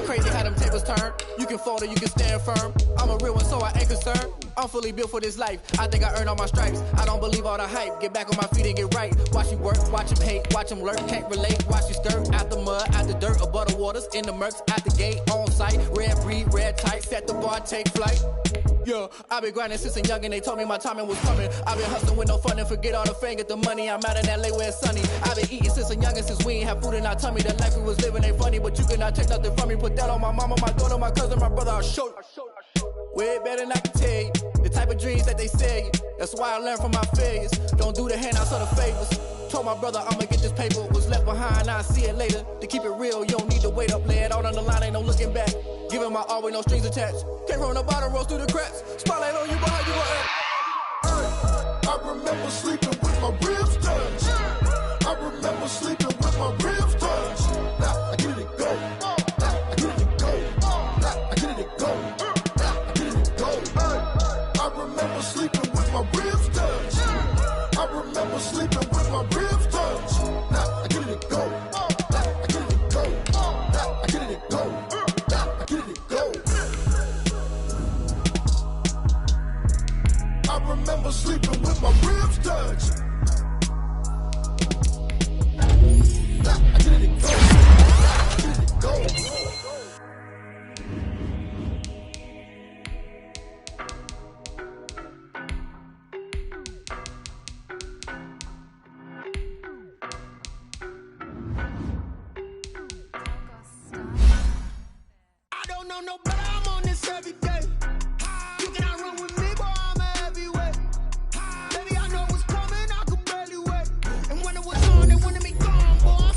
Crazy how them tables turn. You can fold or you can stand firm. I'm a real one, so I ain't concerned. I'm fully built for this life. I think I earned all my stripes. I don't believe all the hype. Get back on my feet and get right. Watch you work, watch him hate, watch him lurk. Can't relate, watch you skirt. Out the mud, out the dirt, above the waters, in the murks, at the gate, on site. Red breed, red tight, set the bar, take flight. Yeah, I've been grinding since a youngin', they told me my timing was coming. I've been hustling with no fun and forget all the fame, get the money. I'm out in LA where it's sunny. I've been eating since a youngin', since we ain't have food in our tummy. The life we was living ain't funny, but you cannot take nothing from me. Put that on my mama, my daughter, my cousin, my brother, I'll show you. Way better than I can tell you. The type of dreams that they sell you. That's why I learned from my failures. Don't do the handouts or the favors. Told my brother I'ma get this paper. Was left behind, I'll see it later. To keep it real, you don't need to wait up. Lay it out on the line, ain't no looking back. Giving my all with no strings attached. Came from the bottom, rose through the cracks. Spotlight on you, but how you gon' act? I remember sleeping with my ribs touched. I remember sleeping with my ribs touched. Now I get it go. Now I get it go. Now I get it go. Now I get it go. I remember sleeping with my ribs touched. I remember sleeping with my ribs touched. Now I get it go. Now I get it go. Now I get it go. Now I get it go. I remember sleeping with my ribs touched. I get it go. I get it go. I don't know no better, I'm on this every day. You cannot run with me, boy, I'm a heavyweight. Baby, I know what's coming, I could barely wait. And when it was on, they wanted me gone, boy.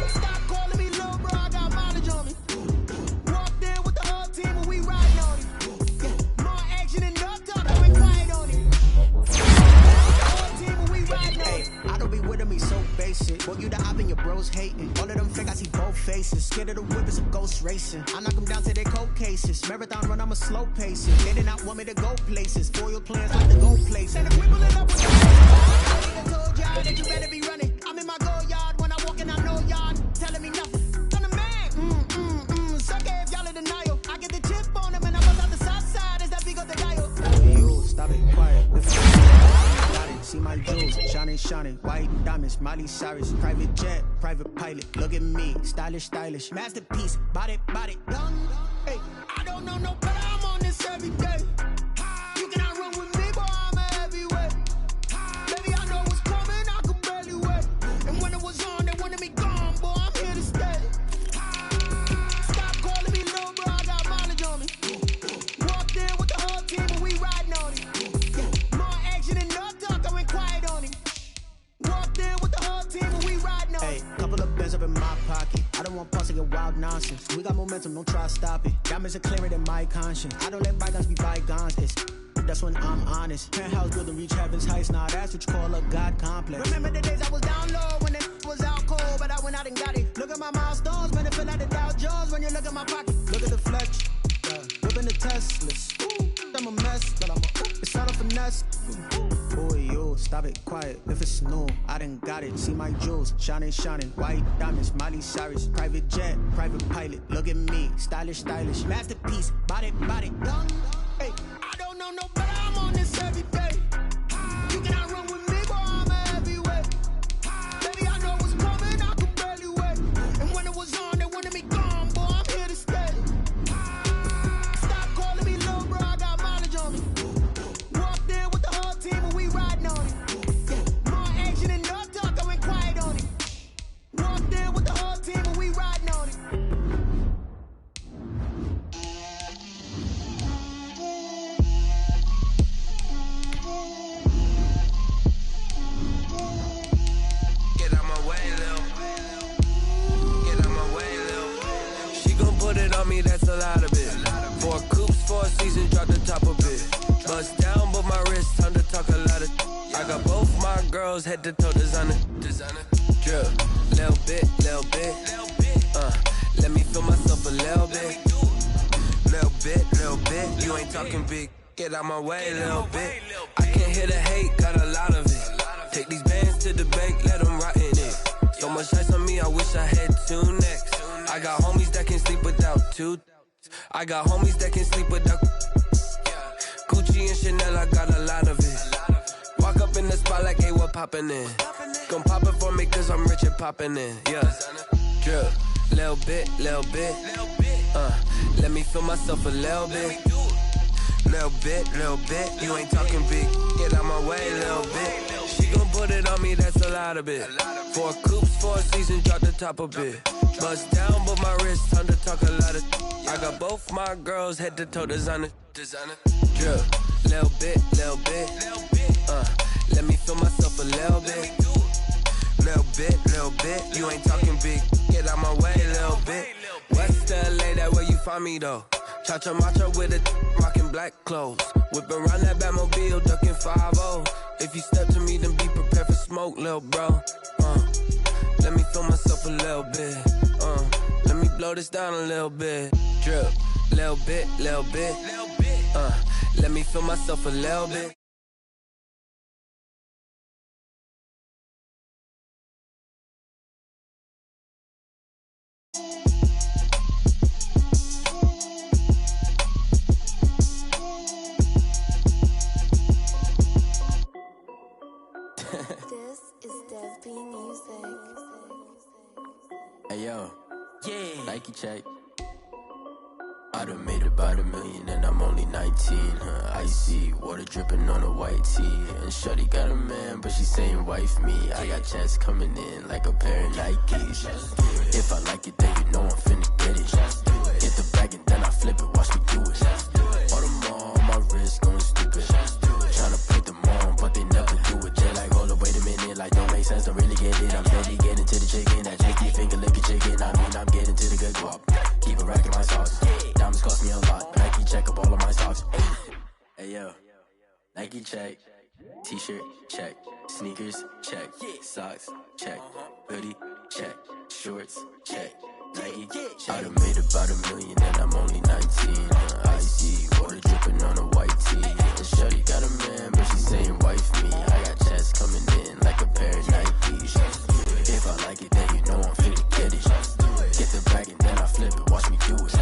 Stop calling me little bro, I got mileage on me. Walked in with the whole team and we riding on it. More action and no talk, I went quiet on it. Whole team and we riding on it. I don't be with me so basic. Boy, you the op and your bros hating. All of them fake, I see both faces. Scared of the whip, it's a ghost racing. I knock them down to their cold cases. Marathon run, I'm a slow pacing. They did not want me to go places. Foil plans like the go places. And if we pulling up with the I told y'all that you better be running. I'm in my go yard when I walk in, I know y'all telling me nothing. I'm the man. Suck it if y'all in denial. I get the chip on them and I bust out the south side. Is that big of the dial? You stop it, quiet. Got it, see my jewels, shining, white diamonds, Miley Cyrus, private jet, private pilot. Look at me, stylish, masterpiece, body, young. Hey, I don't know no better, I'm on this every day. You cannot run with me, boy, I'm a heavyweight. Baby, I know what's coming, I could barely wait. And when it was on, they wanted me gone, boy, I'm here to stay. Stop calling me little bro, I got mileage on me. Walked in with the whole team and we riding on it. More action and no talk, I went quiet on it. Walked in with the whole team and we riding on it. Hey, couple of bands up in my pocket. I don't want pulse to get wild nonsense. We got momentum, don't try to stop it. Diamonds are clearer than my conscience. I don't let bygones be bygones. That's when I'm honest. Penthouse building, reach heaven's heights. Nah, that's what you call a God complex. Remember the days I was down low when it was out cold, but I went out and got it. Look at my milestones, man, it feel like the Dow Jones when you look at my pocket. Look at the flex, whipping the Teslas. I'm a mess, but it's not a finesse. Boy, you stop it, quiet. If it's new, I done got it. See my jewels, shining, white diamonds, Miley Cyrus, private jet, private pilot. Look at me, stylish, masterpiece, body, young. Hey, I don't know no better, I'm on this every day. You cannot run with me, boy, I'm a heavyweight. Baby, I know what's coming, I could barely wait. And when it was on, they wanted me gone, boy, I'm here to stay. Stop calling me little bro, I got mileage on me. Walked in with the whole team and we riding on it. More action and no talk, I went quiet on it. Walked in with the whole team and we riding on it. Me, that's a lot of it. 4 coops, 4 seasons, drop the top of it. Bust down, but my wrist, time to talk a lot of. I got both my girls, head to toe designer. Drip, little bit. Let me feel myself a little bit. Little bit. You ain't talking big. Get out my way, little bit. I can't hear the hate, got a lot of it. Take these bands to the bank, let them rot in it. So much ice on me, I wish I had 2 necks. I got 2. I got homies that can sleep without. Gucci and Chanel, I got a lot of it. Walk up in the spot like, hey, what poppin' in? Gon' pop it for me cause I'm rich and poppin' in. Yeah, drip, little bit. Let me feel myself a little bit. Little bit. You ain't talking big. Get out my way, little bit. She gon' put it on me, that's a lot of it. 4 coupes, 4 seasons, drop the top a bit. Bust down, but my wrist, time to talk a lot of. I got both my girls head to toe designer. Drip, little bit. Let me feel myself a little bit. Little bit. You ain't talking big. Get out my way, little bit. West LA, that where you find me though. Cha-cha matcha with a rockin' black clothes. Whip around that Batmobile, ducking 5-0. If you step to me, then be prepared for smoke, little bro. Let me feel myself a little bit. Let me blow this down a little bit. Drip, little bit. Let me feel myself a little bit. This is Dev B Music. Hey yo, yeah, Nike check. I done made about $1 million and I'm only 19. Icy water dripping on a white tee. And shorty got a man, but she saying wife me. I got checks coming in like a pair of Nikes. If I like it, then you know I'm finna get it. Get the bag and then I flip it, watch me do it. All them on my wrist going stupid. Tryna put them on, but they never do it. They're like, hold up, wait a minute, like don't make sense, don't really get it. I'm steady getting to the chicken, that chicky finger licking chicken. I mean, I'm getting to the good guap. Keep a rack in my sauce. Diamonds cost me a lot. Nike check up all of my stocks. Hey yo, Nike check. T-shirt check. Sneakers check. Socks check. Hoodie check. Shorts check. Nike check. I done made about $1 million and I'm only 19. Icy water dripping on a white tee. And shorty got a man, but she saying wife me. I got checks coming in like a pair of Nikes. If I like it, then you know I'm finna get it. Get the bag and then I flip it, watch me do it.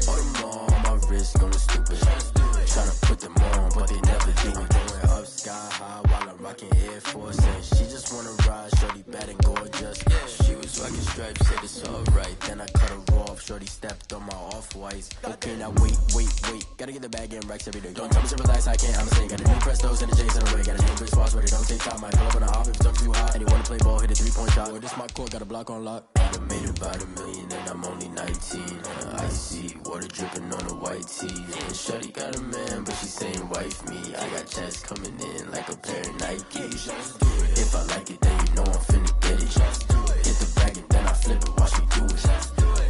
All them on my wrist going stupid. Tryna put them on, but they never do it. Going up sky high while I'm rocking Air Force. And she just wanna ride, shorty bad and gorgeous. She was rocking stripes, said it's alright. Then I cut her off, shorty stepped on my off-whites. Okay, now wait. Gotta get the bag and racks every day. Don't tell me to relax, I can't, I'ma say. Got a new Prestos and the J's in the way. Got a new Chris Foss, but it don't take time. Might pull up on a hop if it's up too hot. And he wanna play ball, hit a 3-point shot. Or this my court, got a block on lock. I done made about $1 million and I'm only 19. Icy water dripping on a white tee. And shorty got a man, but she saying wife me. I got checks coming in like a pair of Nikes. If I like it, then you know I'm finna get it. Get the bag and then I flip it, watch me do it.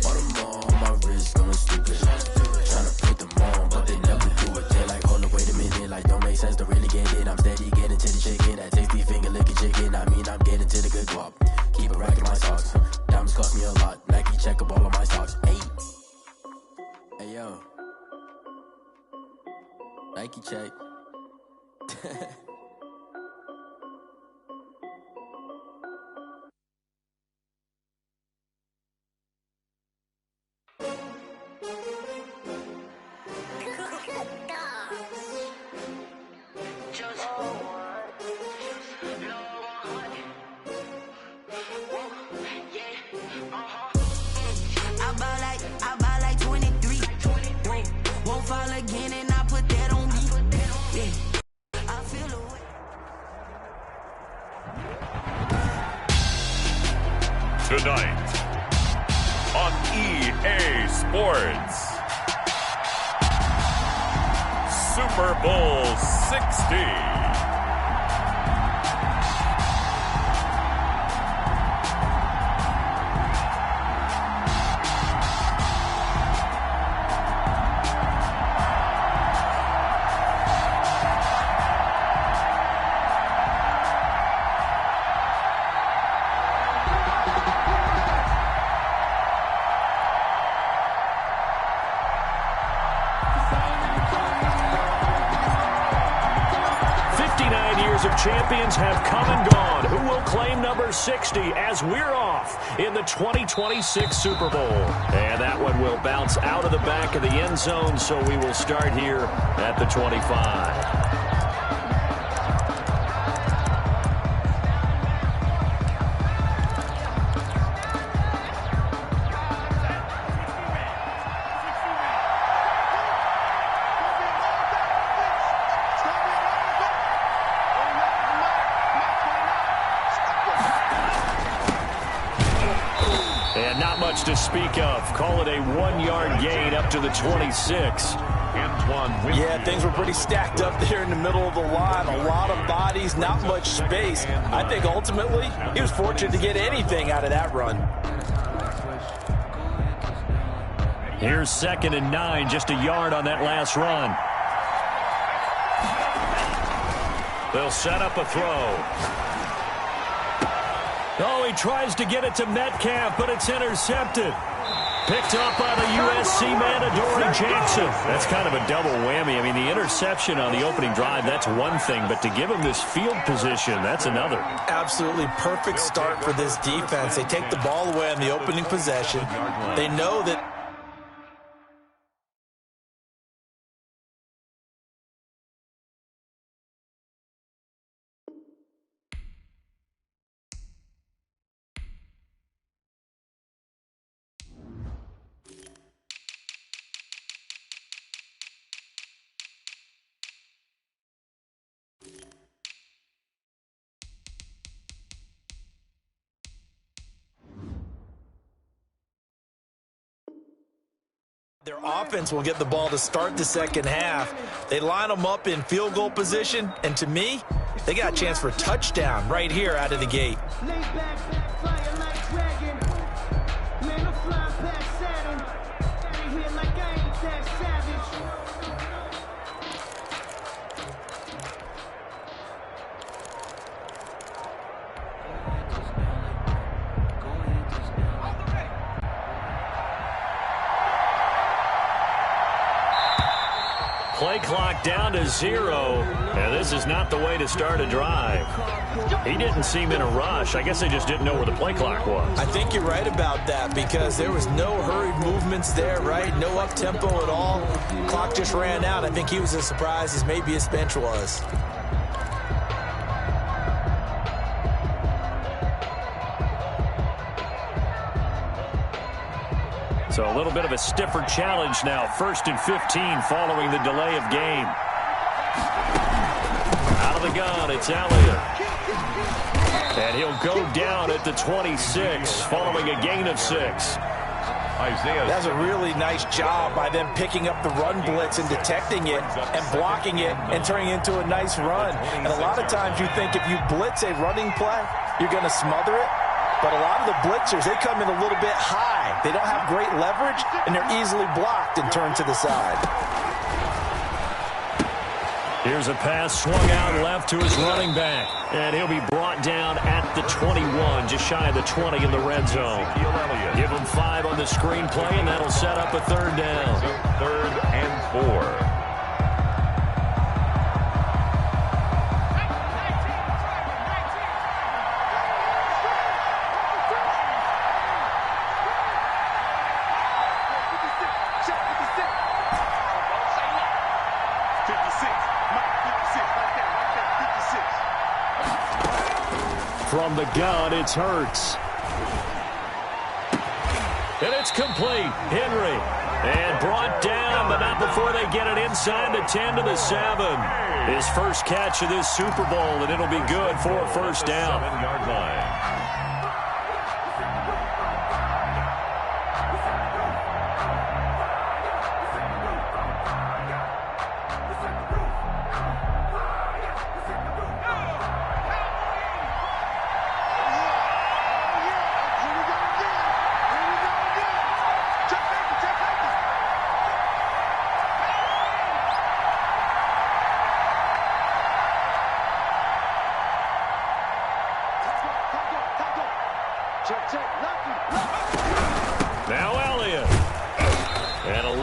All them on my wrist going stupid. Tryna put them on, but they never do it. They're like, hold up, wait a minute, like don't make sense, don't really get it. I'm steady getting to the chicken, that tasty finger licking chicken. I mean, I'm getting to the good guap. Keep a rack in my socks. Diamonds cost me a lot. Nike check up all of my stocks. Hey yo, Nike check. I buy like 23. Won't fall again and I put that on me. Yeah, I feel away. Tonight on EA Sports, Super Bowl 60. Years of champions have come and gone. Who will claim number 60 as we're off in the 2026 Super Bowl? And that one will bounce out of the back of the end zone, so we will start here at the 25. To speak of. Call it a 1-yard gain up to the 26. Yeah, things were pretty stacked up there in the middle of the line. A lot of bodies, not much space. I think ultimately he was fortunate to get anything out of that run. Here's 2nd and 9, just a yard on that last run. They'll set up a throw. Oh, he tries to get it to Metcalf, but it's intercepted. Picked up by the USC man, Adoree Jackson. That's kind of a double whammy. I mean, the interception on the opening drive, that's one thing, but to give him this field position, that's another. Absolutely perfect start for this defense. They take the ball away on the opening possession. They know that their offense will get the ball to start the second half. They line them up in field goal position, and to me, they got a chance for a touchdown right here out of the gate. Play clock down to 0, and this is not the way to start a drive. He didn't seem in a rush. I guess they just didn't know where the play clock was. I think you're right about that because there was no hurried movements there, right? No up-tempo at all. Clock just ran out. I think he was as surprised as maybe his bench was. So a little bit of a stiffer challenge now. 1st and 15 following the delay of game. Out of the gun, it's Elliott. And he'll go down at the 26 following a gain of 6. That's a really nice job by them picking up the run blitz and detecting it and blocking it and turning it into a nice run. And a lot of times you think if you blitz a running play, you're going to smother it. But a lot of the blitzers, they come in a little bit high. They don't have great leverage, and they're easily blocked and turned to the side. Here's a pass swung out left to his running back. And he'll be brought down at the 21, just shy of the 20 in the red zone. Give him 5 on the screen play, and that'll set up a 3rd down. 3rd and 4. From the gun, it's Hurts. And it's complete. Henry. And brought down, but not before they get it inside the 10 to the 7. His first catch of this Super Bowl, and it'll be good for a 1st down. 7-yard line.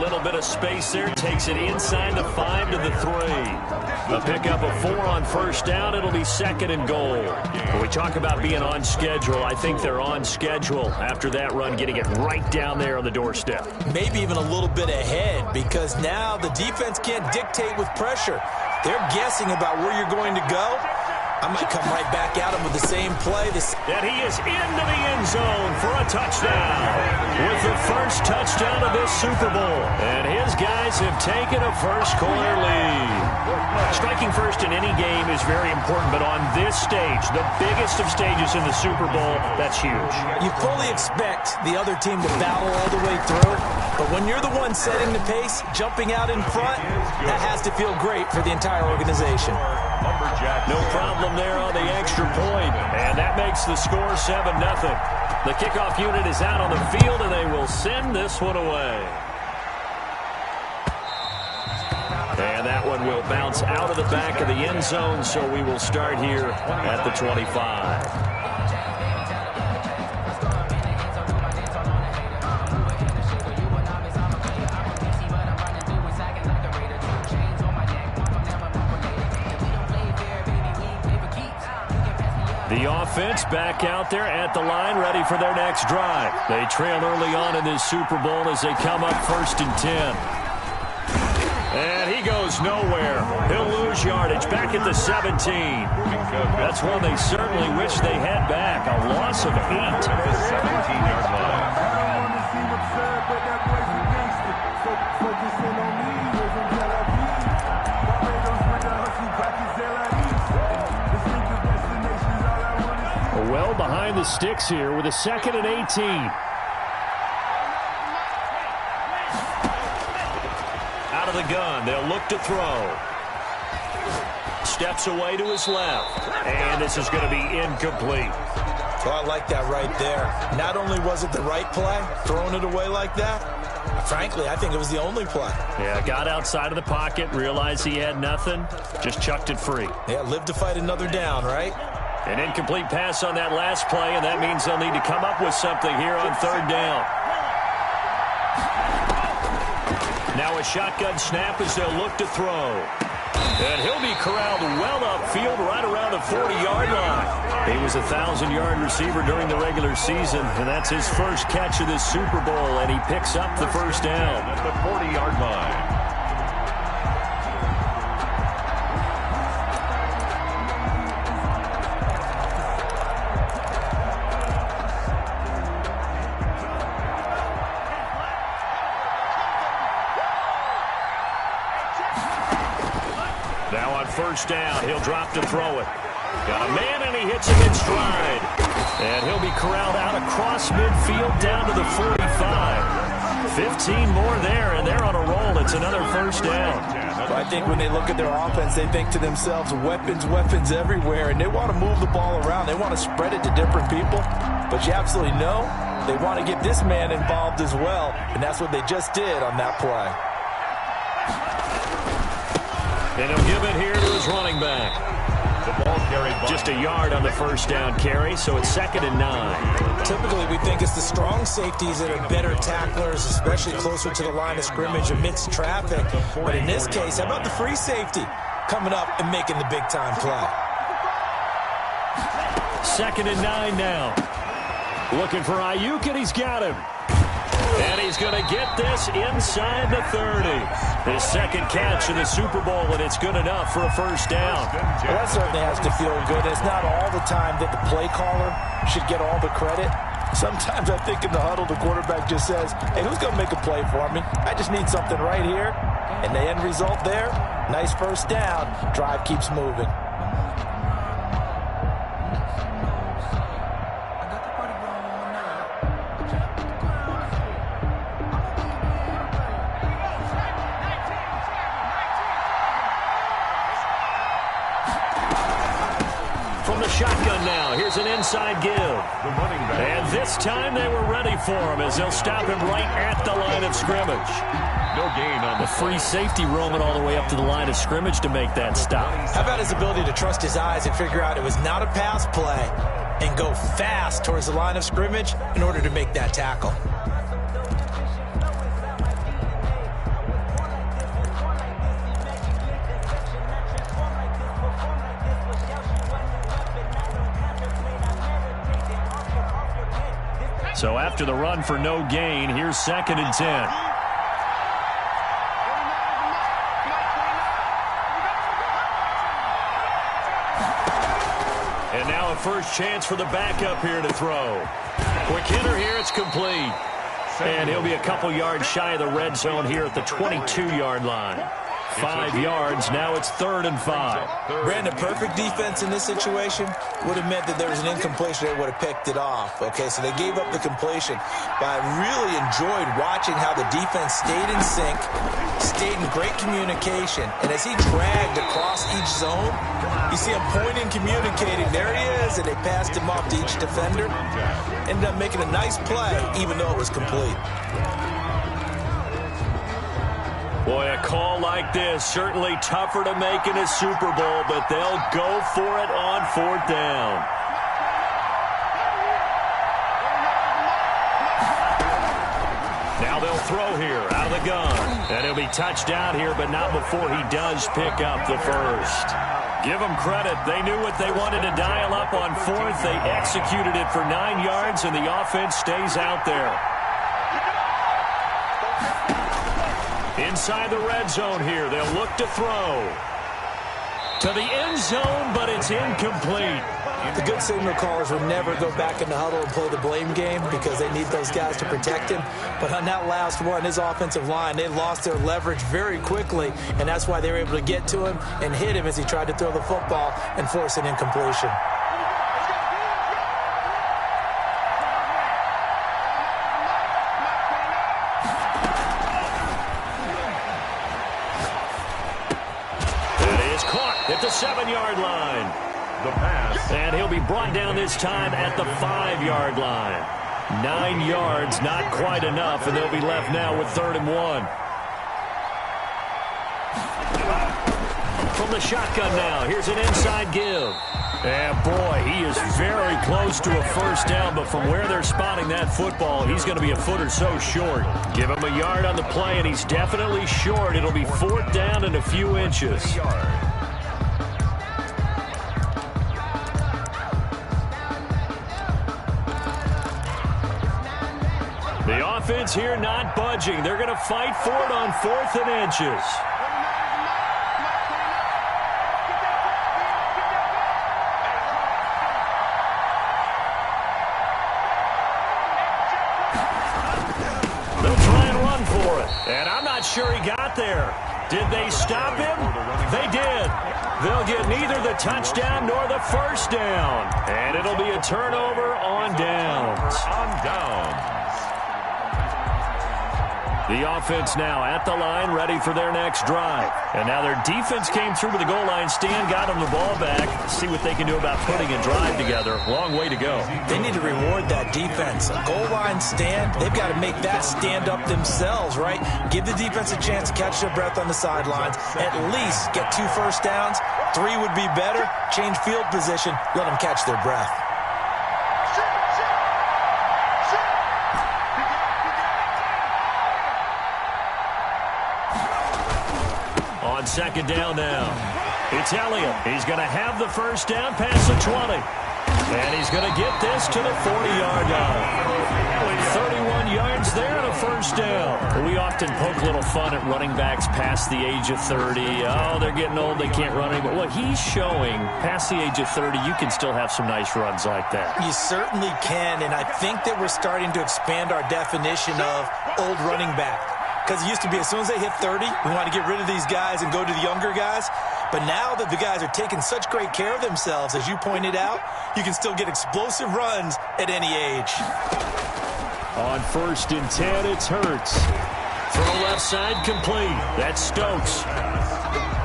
little bit of space there. Takes it inside the 5 to the 3. A pickup of 4 on first down. It'll be 2nd and goal. When we talk about being on schedule, I think they're on schedule after that run, getting it right down there on the doorstep. Maybe even a little bit ahead, because now the defense can't dictate with pressure. They're guessing about where you're going to go. I might come right back at him with the same play. And he is into the end zone for a touchdown with the first touchdown of this Super Bowl. And his guys have taken a first-quarter lead. Striking first in any game is very important, but on this stage, the biggest of stages in the Super Bowl, that's huge. You fully expect the other team to battle all the way through, but when you're the one setting the pace, jumping out in front, that has to feel great for the entire organization. No problem there on the extra point, and that makes the score 7-0. The kickoff unit is out on the field, and they will send this one away. And that one will bounce out of the back of the end zone, so we will start here at the 25. The offense back out there at the line, ready for their next drive. They trail early on in this Super Bowl as they come up 1st and 10. And he goes nowhere. He'll lose yardage back at the 17. That's one they certainly wish they had back. A loss of 8. 17-yard line. Well behind the sticks here with a 2nd and 18. Out of the gun, they'll look to throw. Steps away to his left, and this is going to be incomplete. Oh, I like that right there. Not only was it the right play, throwing it away like that, frankly, I think it was the only play. Yeah, got outside of the pocket, realized he had nothing, just chucked it free. Yeah, live to fight another down, right? An incomplete pass on that last play, and that means they'll need to come up with something here on 3rd down. Now a shotgun snap as they'll look to throw. And he'll be corralled well upfield right around the 40-yard line. He was a 1,000-yard receiver during the regular season, and that's his first catch of this Super Bowl, and he picks up the first down. At the 40-yard line. Now on first down, he'll drop to throw it. Got a man, and he hits him in stride. And he'll be corralled out across midfield down to the 45. 15 more there, and they're on a roll. It's another first down. I think when they look at their offense, they think to themselves, weapons, weapons everywhere, and they want to move the ball around. They want to spread it to different people. But you absolutely know they want to get this man involved as well, and that's what they just did on that play. And he'll give it here to his running back. The ball carried by. Just a yard on the first down carry, so it's 2nd and 9. Typically, we think it's the strong safeties that are better tacklers, especially closer to the line of scrimmage amidst traffic. But in this case, how about the free safety coming up and making the big-time play? 2nd and 9 now. Looking for Ayuk, and he's got him. And he's going to get this inside the 30. His second catch in the Super Bowl, and it's good enough for a first down. Well, that certainly has to feel good. It's not all the time that the play caller should get all the credit. Sometimes I think in the huddle, the quarterback just says, hey, who's going to make a play for me? I just need something right here. And the end result there, nice first down. Drive keeps moving. Shotgun now. Here's an inside give. And this time they were ready for him as they'll stop him right at the line of scrimmage. No gain on the free safety roaming all the way up to the line of scrimmage to make that stop. How about his ability to trust his eyes and figure out it was not a pass play and go fast towards the line of scrimmage in order to make that tackle. So after the run for no gain, here's 2nd and 10. And now a first chance for the backup here to throw. Quick hitter here, it's complete. And he'll be a couple yards shy of the red zone here at the 22-yard line. 5 yards, now it's 3rd and 5. Brandon, perfect defense in this situation would have meant that there was an incompletion. They would have picked it off. Okay, so they gave up the completion. But I really enjoyed watching how the defense stayed in sync, stayed in great communication. And as he dragged across each zone, you see him pointing, communicating. There he is, and they passed him off to each defender. Ended up making a nice play, even though it was complete. Boy, a call like this, certainly tougher to make in a Super Bowl, but they'll go for it on 4th down. Now they'll throw here out of the gun. And he'll be touched out here, but not before he does pick up the first. Give them credit. They knew what they wanted to dial up on 4th. They executed it for 9 yards, and the offense stays out there. Inside the red zone here, they'll look to throw. To the end zone, but it's incomplete. The good signal callers will never go back in the huddle and play the blame game because they need those guys to protect him. But on that last one, his offensive line, they lost their leverage very quickly, and that's why they were able to get to him and hit him as he tried to throw the football and force an incompletion. At the 7-yard line. The pass. And he'll be brought down this time at the 5-yard line. 9 yards, not quite enough, and they'll be left now with 3rd and 1. From the shotgun now, here's an inside give. And boy, he is very close to a first down, but from where they're spotting that football, he's going to be a foot or so short. Give him a yard on the play, and he's definitely short. It'll be 4th down and a few inches. The offense here not budging. They're going to fight for it on 4th and inches. They'll try and run for it. And I'm not sure he got there. Did they stop him? They did. They'll get neither the touchdown nor the first down. And it'll be a turnover on downs. The offense now at the line, ready for their next drive. And now their defense came through with the goal line stand, got them the ball back. See what they can do about putting a drive together. Long way to go. They need to reward that defense. A goal line stand, they've got to make that stand up themselves, right? Give the defense a chance to catch their breath on the sidelines. At least get 2 first downs. 3 would be better. Change field position. Let them catch their breath. On 2nd down now, it's Elliott. He's going to have the first down past the 20. And he's going to get this to the 40-yard line. 31 yards there and a first down. We often poke a little fun at running backs past the age of 30. Oh, they're getting old, they can't run anymore. Well, he's showing past the age of 30, you can still have some nice runs like that. You certainly can, and I think that we're starting to expand our definition of old running back. Because it used to be as soon as they hit 30, we want to get rid of these guys and go to the younger guys. But now that the guys are taking such great care of themselves, as you pointed out, you can still get explosive runs at any age. On 1st and 10, it's Hurts. Throw left side complete. That's Stokes.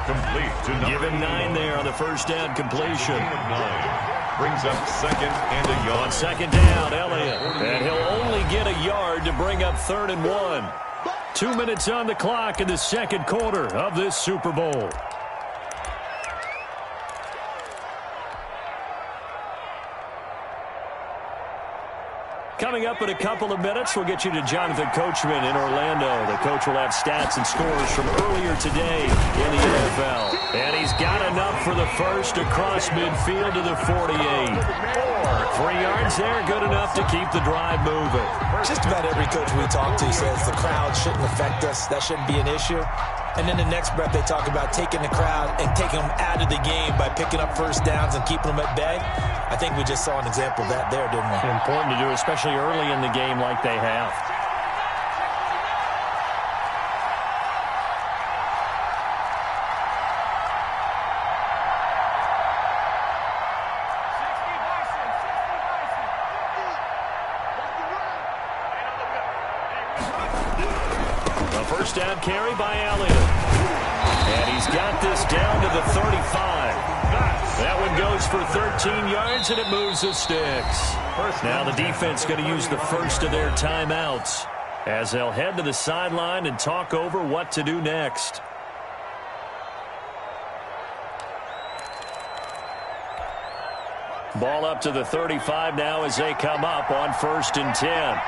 Complete to Give him 9 there on the first down completion. 9. Brings up 2nd and a yard. On 2nd down, Elliott. And he'll only get a yard to bring up 3rd and 1. 2 minutes on the clock in the 2nd quarter of this Super Bowl. Coming up in a couple of minutes, we'll get you to Jonathan Coachman in Orlando. The coach will have stats and scores from earlier today in the NFL. And he's got enough for the first across midfield to the 48. 3 yards there, good enough to keep the drive moving. Just about every coach we talk to says the crowd shouldn't affect us. That shouldn't be an issue. And then the next breath they talk about taking the crowd and taking them out of the game by picking up first downs and keeping them at bay. I think we just saw an example of that there, didn't we? Important to do, especially early in the game like they have. A first down carry by Elliott. And he's got this down to the 35. That one goes for 13 yards, and it moves the sticks. Now the defense going to use the first of their timeouts as they'll head to the sideline and talk over what to do next. Ball up to the 35 now as they come up on 1st and 10.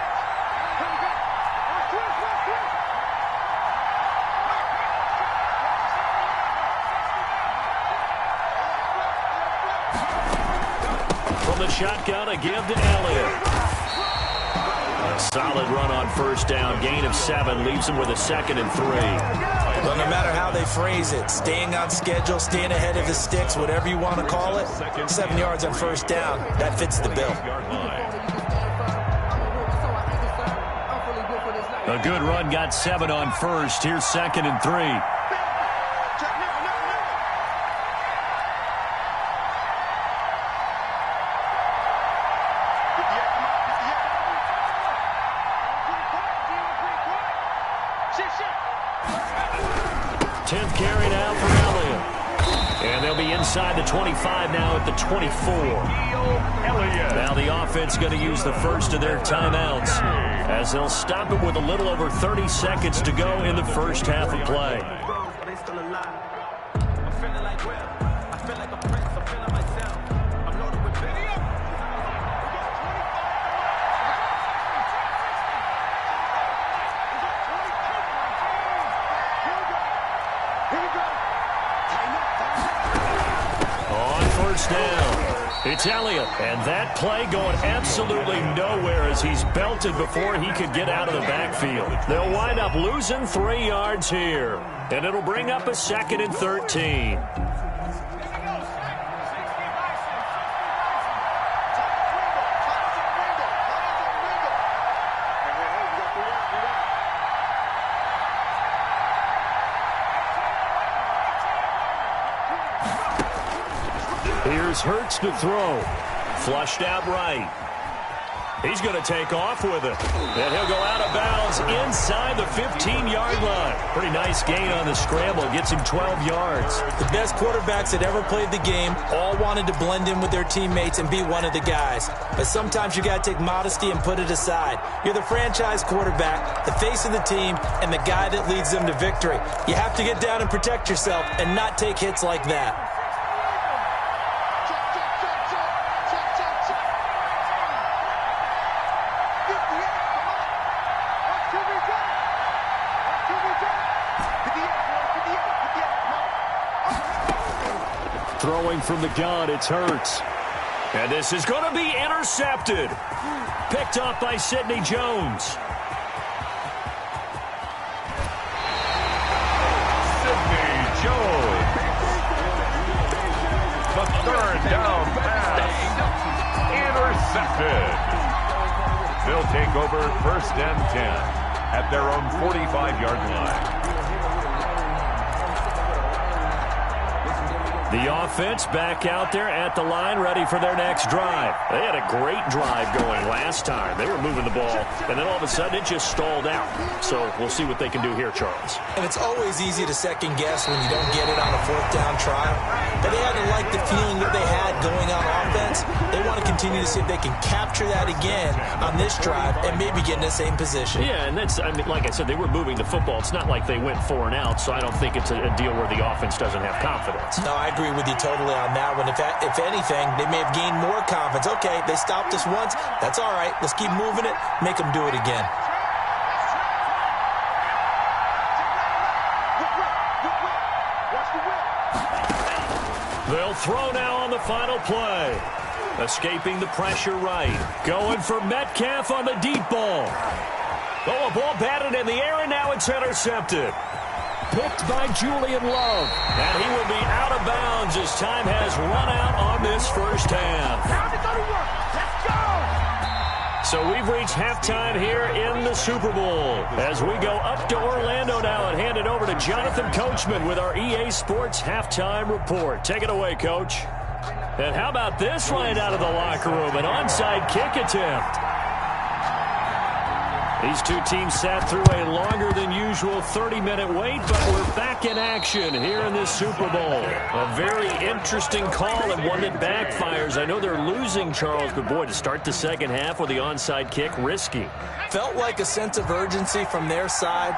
The shotgun, a give to Elliott. A solid run on first down. Gain of 7 leaves him with a 2nd and 3. Well, no matter how they phrase it, staying on schedule, staying ahead of the sticks, whatever you want to call it, 7 yards on first down, that fits the bill. A good run, got 7 on first. Here's 2nd and 3. Inside the 25 now at the 24. Now the offense going to use the first of their timeouts as they'll stop it with a little over 30 seconds to go in the first half of play. It's Elliott, and that play going absolutely nowhere as he's belted before he could get out of the backfield. They'll wind up losing 3 yards here, and it'll bring up a 2nd and 13. Here's Hurts to throw. Flushed out right. He's going to take off with it. And he'll go out of bounds inside the 15-yard line. Pretty nice gain on the scramble. Gets him 12 yards. The best quarterbacks that ever played the game all wanted to blend in with their teammates and be one of the guys. But sometimes you got to take modesty and put it aside. You're the franchise quarterback, the face of the team, and the guy that leads them to victory. You have to get down and protect yourself and not take hits like that. Throwing from the gun, it's Hurts. And this is going to be intercepted. Picked off by Sidney Jones. Sidney Jones. The 3rd down pass. Intercepted. They'll take over 1st and 10 at their own 45-yard line. The offense back out there at the line, ready for their next drive. They had a great drive going last time. They were moving the ball, and then all of a sudden it just stalled out. So we'll see what they can do here, Charles. And it's always easy to second guess when you don't get it on a 4th down try. But they had to like the feeling that they had going on offense. They want to continue to see if they can capture that again on this drive and maybe get in the same position. Yeah, and that's, I mean, like I said, they were moving the football. It's not like they went 4 and out, so I don't think it's a deal where the offense doesn't have confidence. No, I agree agree with you totally on that one. If anything, they may have gained more confidence. Okay, they stopped us once. That's all right. Let's keep moving it. Make them do it again. They'll throw now on the final play. Escaping the pressure right. Going for Metcalf on the deep ball. Oh, a ball batted in the air, and now it's intercepted. Picked by Julian Love. And he will be out of bounds as time has run out on this first half. Time to go to work. Let's go! So we've reached halftime here in the Super Bowl. As we go up to Orlando now and hand it over to Jonathan Coachman with our EA Sports Halftime Report. Take it away, Coach. And how about this right out of the locker room? An onside kick attempt. These two teams sat through a longer than usual 30-minute wait, but we're back in action here in this Super Bowl. A very interesting call and one that backfires. I know they're losing, Charles, but boy, to start the second half with the onside kick, risky. Felt like a sense of urgency from their side,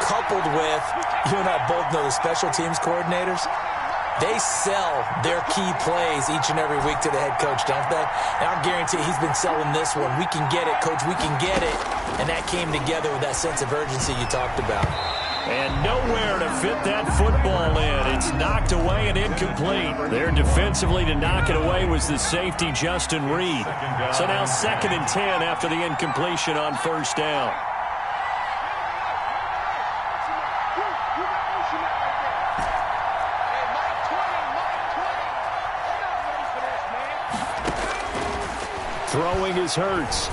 coupled with, you and I both know the special teams coordinators. They sell their key plays each and every week to the head coach, don't they? And I'll guarantee he's been selling this one. We can get it, Coach. We can get it. And that came together with that sense of urgency you talked about. And nowhere to fit that football in. It's knocked away and incomplete. There defensively to knock it away was the safety, Justin Reed. So now 2nd and 10 after the incompletion on first down. Throwing is Hurts.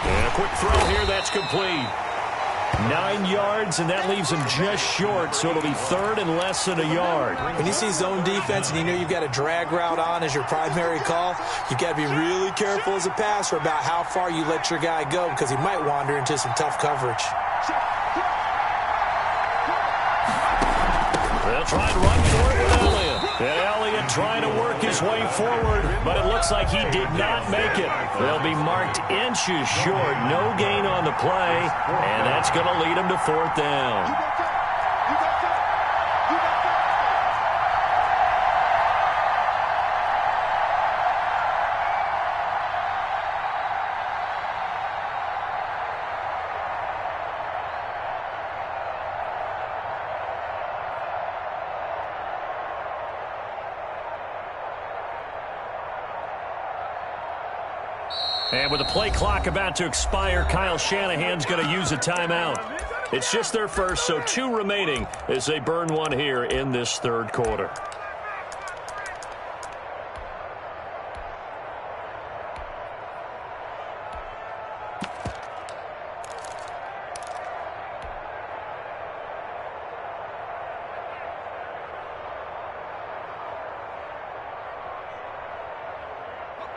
And a quick throw here, that's complete. 9 yards, and that leaves him just short, so it'll be 3rd and less than a yard. When you see zone defense and you know you've got a drag route on as your primary call, you've got to be really careful as a passer about how far you let your guy go because he might wander into some tough coverage. They'll try and run for it with Elliott. And Elliott trying to work his way forward, but it looks like he did not make it. They'll be marked inches short. No gain on the play, and that's going to lead him to 4th down. And with the play clock about to expire, Kyle Shanahan's going to use a timeout. It's just their first, so 2 remaining as they burn one here in this 3rd quarter.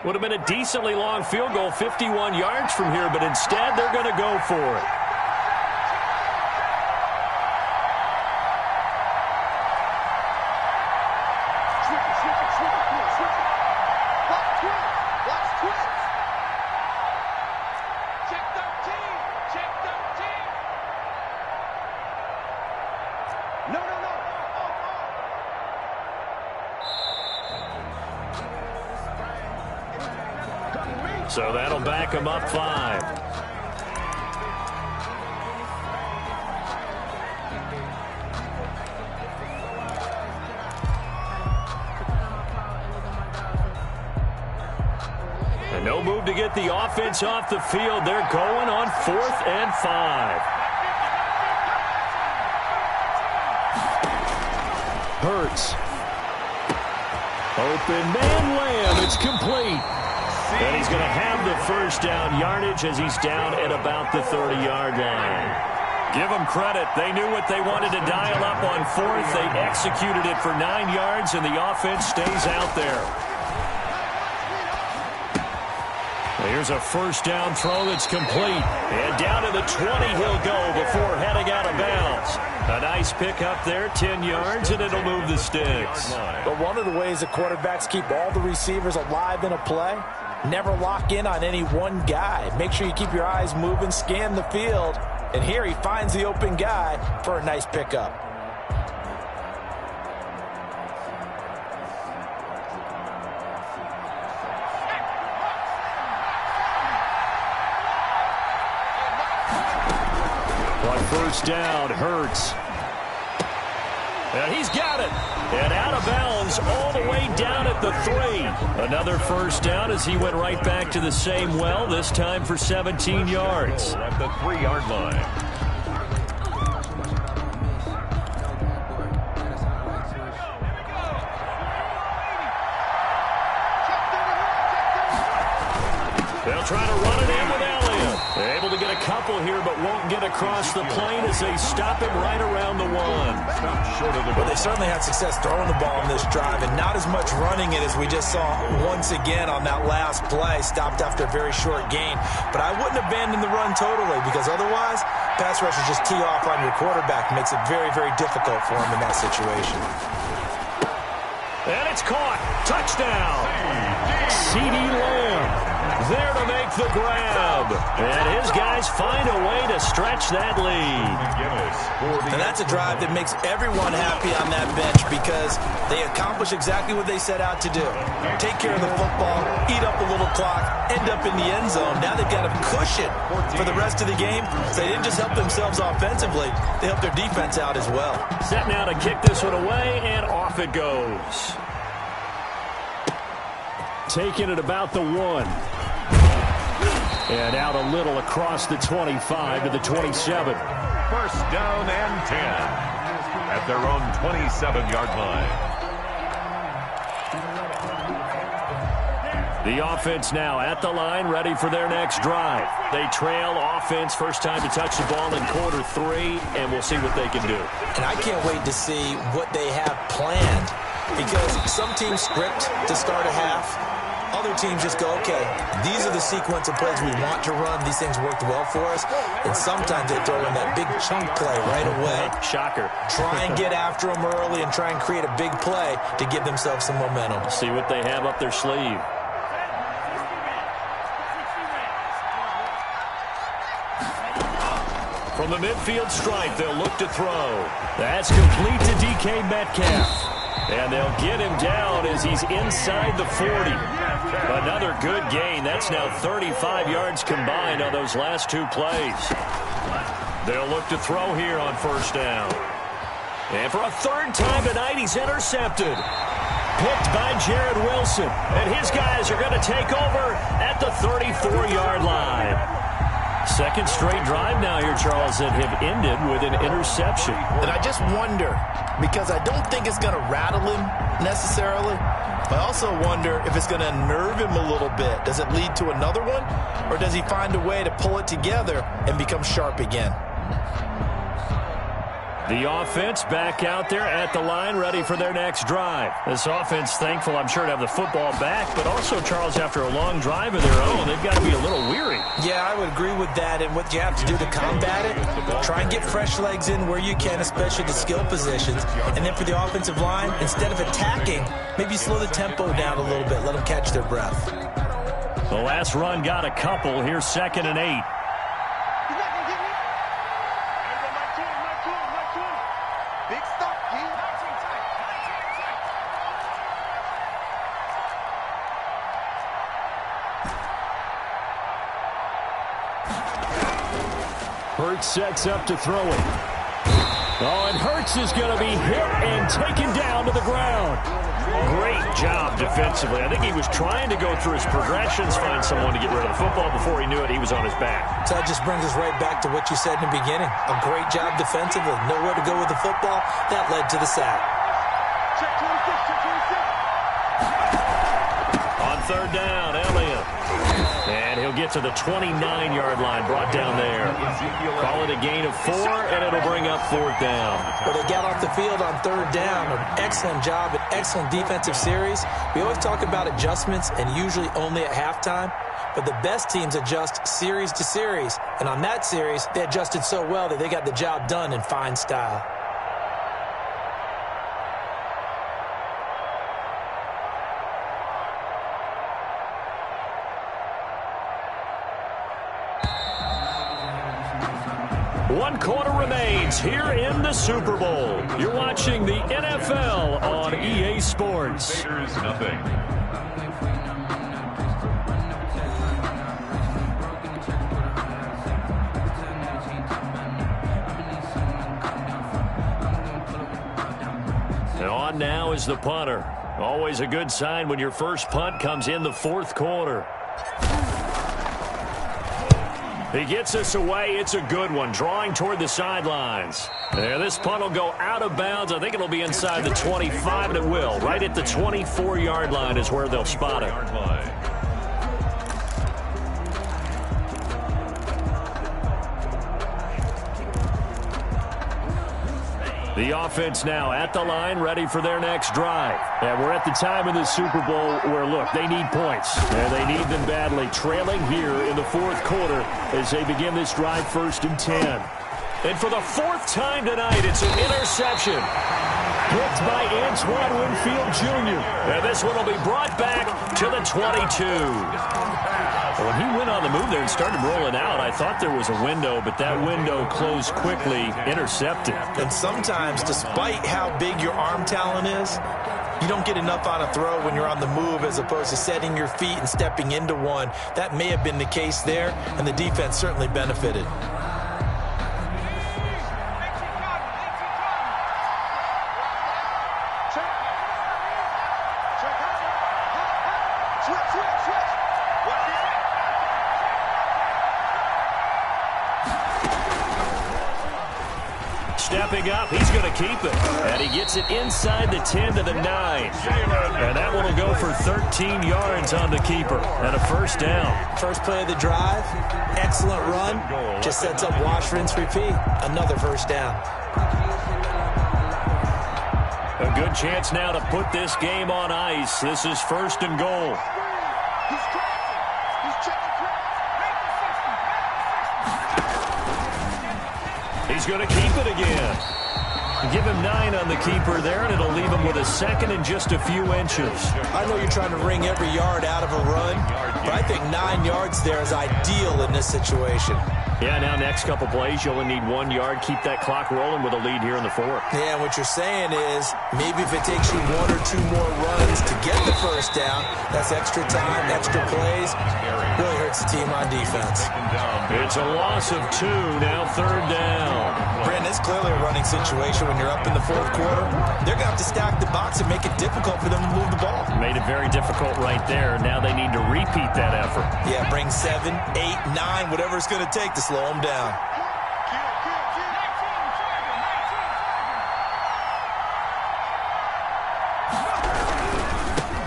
Would have been a decently long field goal, 51 yards from here, but instead they're going to go for it. So that'll back him up 5. And no move to get the offense off the field. They're going on 4th and 5. Hurts. Open man Lamb. It's complete. And he's going to have the first down yardage as he's down at about the 30-yard line. Give them credit. They knew what they wanted to dial up on 4th. They executed it for 9 yards, and the offense stays out there. Here's a first down throw that's complete. And down to the 20 he'll go before heading out of bounds. A nice pick up there, 10 yards, and it'll move the sticks. But one of the ways the quarterbacks keep all the receivers alive in a play, never lock in on any one guy. Make sure you keep your eyes moving, scan the field. And here he finds the open guy for a nice pickup. On first down, Hurts. And he's got it. And out of bounds all the way down at the 3. Another first down as he went right back to the same well, this time for 17 yards. At the 3-yard line. They'll try to run it in with Elliott. They're able to get a couple here, but won't get across the plane as they stop him right around the 1. Well, they certainly had success throwing the ball in this drive, and not as much running it as we just saw once again on that last play, stopped after a very short gain. But I wouldn't abandon the run totally, because otherwise, pass rushers just tee off on your quarterback. Makes it very, very difficult for him in that situation. And it's caught. Touchdown. CeeDee Lamb there to make the grab. And his guys find a way to stretch that lead. And that's a drive that makes everyone happy on that bench because they accomplish exactly what they set out to do. Take care of the football, eat up a little clock, end up in the end zone. Now they've got a cushion for the rest of the game. So they didn't just help themselves offensively, they helped their defense out as well. Set now to kick this one away, and off it goes. Taking it about the 1. And out a little across the 25 to the 27. First down and 10 at their own 27-yard line. The offense now at the line, ready for their next drive. They trail offense, first time to touch the ball in quarter 3, and we'll see what they can do. And I can't wait to see what they have planned because some teams script to start a half. Other teams just go, okay, these are the sequence of plays we want to run. These things worked well for us. And sometimes they throw in that big chunk play right away. Shocker. Try and get after them early and try and create a big play to give themselves some momentum. See what they have up their sleeve. From the midfield stripe, they'll look to throw. That's complete to DK Metcalf. And they'll get him down as he's inside the 40. Another good gain. That's now 35 yards combined on those last 2 plays. They'll look to throw here on first down. And for a 3rd time tonight, he's intercepted. Picked by Jared Wilson. And his guys are going to take over at the 34-yard line. Second straight drive now here, Charles, that have ended with an interception. And I just wonder, because I don't think it's going to rattle him necessarily, but I also wonder if it's going to unnerve him a little bit. Does it lead to another one, or does he find a way to pull it together and become sharp again? The offense back out there at the line, ready for their next drive. This offense, thankful, I'm sure, to have the football back, but also, Charles, after a long drive of their own, they've got to be a little weary. Yeah, I would agree with that, and what you have to do to combat it, try and get fresh legs in where you can, especially the skill positions. And then for the offensive line, instead of attacking, maybe slow the tempo down a little bit, let them catch their breath. The last run got a couple. Here's 2nd and 8. Hurts sets up to throw it. Oh, and Hurts is going to be hit and taken down to the ground. Great job defensively. I think he was trying to go through his progressions, find someone to get rid of the football. Before he knew it, he was on his back. So that just brings us right back to what you said in the beginning. A great job defensively. Nowhere to go with the football. That led to the sack. On 3rd down, Elliott. And he'll get to the 29-yard line, brought down there. Call it a gain of 4, and it'll bring up 4th down. Well, they got off the field on 3rd down. An excellent job, an excellent defensive series. We always talk about adjustments, and usually only at halftime. But the best teams adjust series to series. And on that series, they adjusted so well that they got the job done in fine style. One quarter remains here in the Super Bowl. You're watching the NFL on EA Sports. Raiders, nothing. on now is the punter. Always a good sign when your first punt comes in the fourth quarter. He gets us away. It's a good one, drawing toward the sidelines. This punt will go out of bounds. I think it'll be inside the 25, and it will. Right at the 24-yard line is where they'll spot it. The offense now at the line, ready for their next drive. And we're at the time in the Super Bowl where, look, they need points. And they need them badly, trailing here in the fourth quarter as they begin this drive 1st and 10. And for the 4th time tonight, it's an interception. Picked by Antoine Winfield Jr. And this one will be brought back to the 22. When he went on the move there and started rolling out, I thought there was a window, but that window closed quickly, intercepted. And sometimes, despite how big your arm talent is, you don't get enough on a throw when you're on the move as opposed to setting your feet and stepping into one. That may have been the case there, and the defense certainly benefited. Stepping up, he's going to keep it. And he gets it inside the 10 to the 9. And that one will go for 13 yards on the keeper. And a 1st down. First play of the drive, excellent run. Just sets up wash, rinse, repeat. Another 1st down. A good chance now to put this game on ice. This is 1st and goal. He's going to keep it again. Give him 9 on the keeper there, and it'll leave him with a 2nd and just a few inches. I know you're trying to wring every yard out of a run, but I think 9 yards there is ideal in this situation. Yeah, now next couple plays, you only need 1 yard. Keep that clock rolling with a lead here in the 4th. Yeah, what you're saying is maybe if it takes you 1 or 2 more runs to get the 1st down, that's extra time, extra plays. Really hurts the team on defense. It's a loss of 2, now 3rd down. Brandon, it's clearly a running situation when you're up in the 4th quarter. They're going to have to stack the box and make it difficult for them to move the ball. Made it very difficult right there. Now they need to repeat that effort. Yeah, bring 7, 8, 9, whatever it's going to take to slow them down.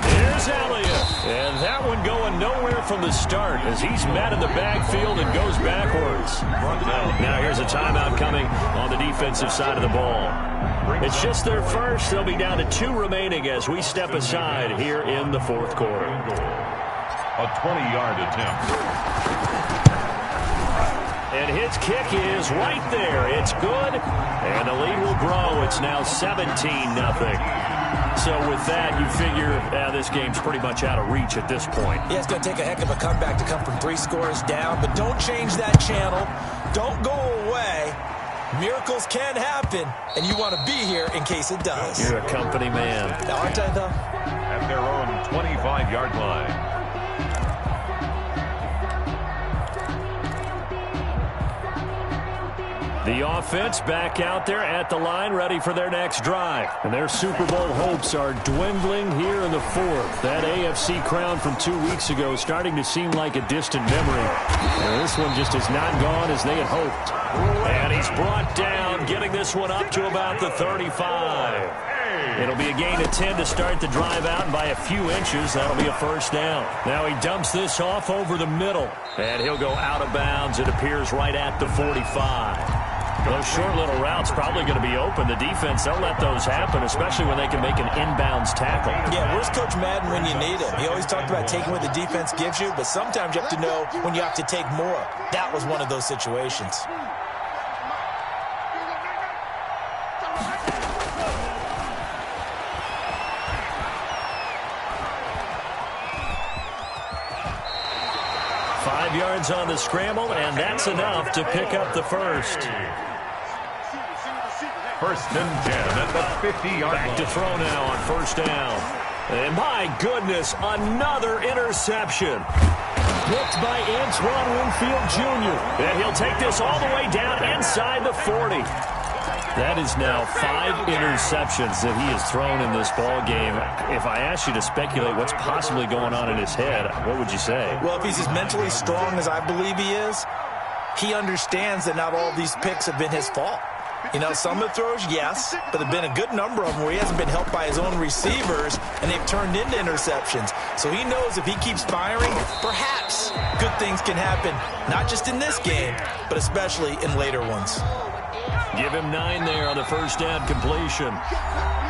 Here's Elliott. And that one going nowhere from the start as he's met in the backfield and goes backwards. Now here's a timeout coming on the defensive side of the ball. It's just their first. They'll be down to 2 remaining as we step aside here in the 4th quarter. A 20-yard attempt. And his kick is right there. It's good, and the lead will grow. It's now 17-0. So with that, you figure this game's pretty much out of reach at this point. Yeah, it's going to take a heck of a comeback to come from 3 scores down, but don't change that channel. Don't go away. Miracles can happen, and you want to be here in case it does. You're a company man. Aren't I, though? At their own 25-yard line. The offense back out there at the line, ready for their next drive. And their Super Bowl hopes are dwindling here in the 4th. That AFC crown from 2 weeks ago starting to seem like a distant memory. And this one just has not gone as they had hoped. And he's brought down, getting this one up to about the 35. It'll be a gain of 10 to start the drive out, and by a few inches, that'll be a 1st down. Now he dumps this off over the middle, and he'll go out of bounds. It appears right at the 45. Those short little routes probably going to be open. The defense, they'll let those happen, especially when they can make an inbounds tackle. Yeah, where's Coach Madden when you need him? He always talked about taking what the defense gives you, but sometimes you have to know when you have to take more. That was one of those situations. Yards on the scramble, and that's enough to pick up the 1st. 1st and 10 at the 50-yard line. Back to throw now on 1st down. And my goodness, another interception. Picked by Antoine Winfield Jr. And he'll take this all the way down inside the 40. That is now 5 interceptions that he has thrown in this ball game. If I asked you to speculate what's possibly going on in his head, what would you say? Well, if he's as mentally strong as I believe he is, he understands that not all of these picks have been his fault. You know, some of the throws, yes, but there have been a good number of them where he hasn't been helped by his own receivers, and they've turned into interceptions. So he knows if he keeps firing, perhaps good things can happen, not just in this game, but especially in later ones. Give him 9 there on the first down completion.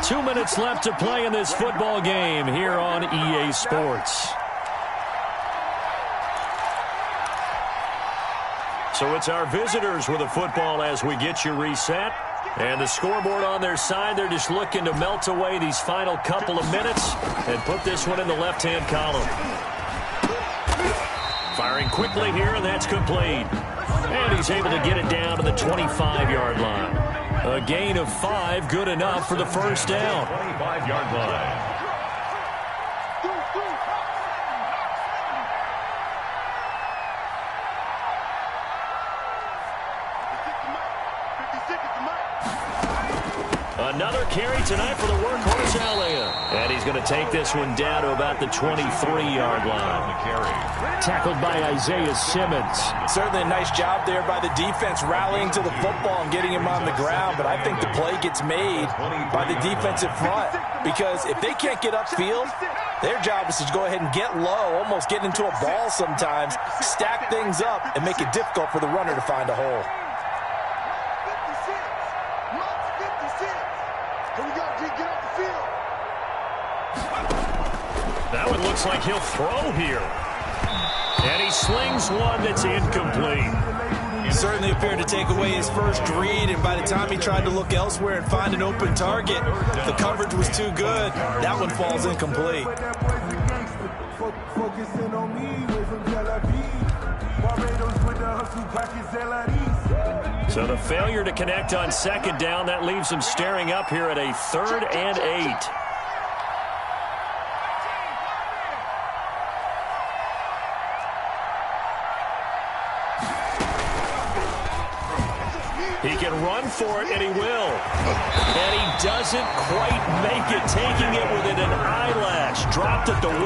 2 minutes left to play in this football game here on EA Sports. So it's our visitors with the football as we get you reset. And the scoreboard on their side, they're just looking to melt away these final couple of minutes and put this one in the left-hand column. Firing quickly here, and that's complete. And he's able to get it down to the 25-yard line. A gain of 5, good enough for the first down. 25-yard line. Another carry tonight for the workhorse Alia. And he's going to take this one down to about the 23-yard line. Tackled by Isaiah Simmons. Certainly a nice job there by the defense rallying to the football and getting him on the ground, but I think the play gets made by the defensive front because if they can't get upfield, their job is to go ahead and get low, almost get into a ball sometimes, stack things up, and make it difficult for the runner to find a hole. That one looks like he'll throw here. And he slings one that's incomplete. He certainly appeared to take away his first read, and by the time he tried to look elsewhere and find an open target, the coverage was too good. That one falls incomplete. So the failure to connect on second down, that leaves him staring up here at a 3rd and 8. He can run for it, and he will. And he doesn't quite make it, taking it within an eyelash. Dropped at the 1.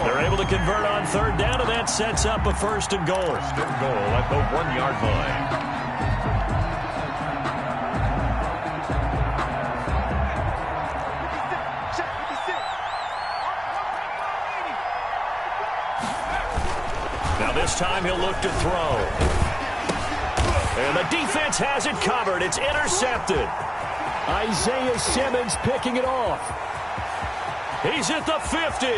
They're able to convert on 3rd down, and that sets up a 1st and goal. 1st and goal at the 1-yard line. Now this time he'll look to throw. And the defense has it covered. It's intercepted. Isaiah Simmons picking it off. He's at the 50,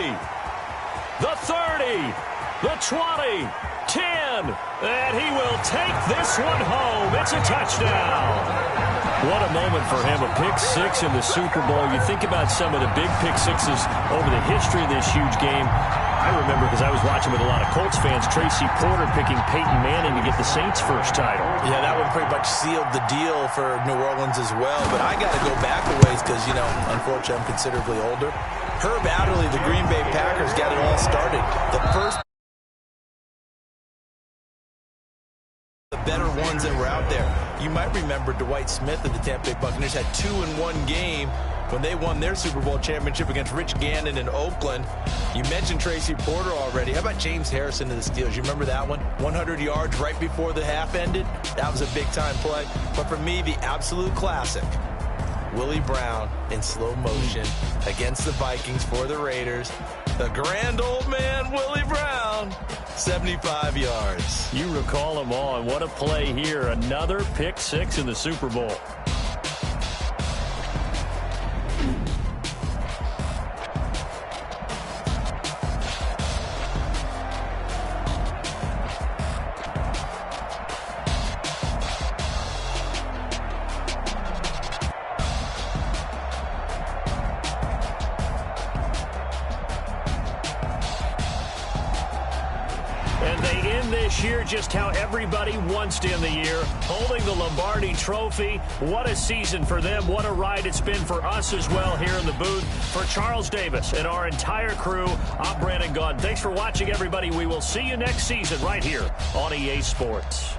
the 30, the 20, 10, and he will take this one home. It's a touchdown. What a moment for him, a pick-6 in the Super Bowl. You think about some of the big pick-6s over the history of this huge game. I remember because I was watching with a lot of Colts fans, Tracy Porter picking Peyton Manning to get the Saints' first title. Yeah, that one pretty much sealed the deal for New Orleans as well. But I got to go back a ways because, you know, unfortunately I'm considerably older. Herb Adderley, the Green Bay Packers, got it all started. The first better ones that were out there. You might remember Dwight Smith of the Tampa Bay Buccaneers had 2 in one game when they won their Super Bowl championship against Rich Gannon in Oakland. You mentioned Tracy Porter already. How about James Harrison to the Steelers? You remember that one? 100 yards right before the half ended? That was a big-time play. But for me, the absolute classic, Willie Brown in slow motion against the Vikings for the Raiders. The grand old man, Willie Brown, 75 yards. You recall them all, and what a play here. Another pick-6 in the Super Bowl. Year just how everybody wants to end the year, holding the Lombardi Trophy. What a season for them. What a ride it's been for us as well here in the booth. For Charles Davis and our entire crew, I'm Brandon Gaudin. Thanks for watching, everybody. We will see you next season right here on EA Sports.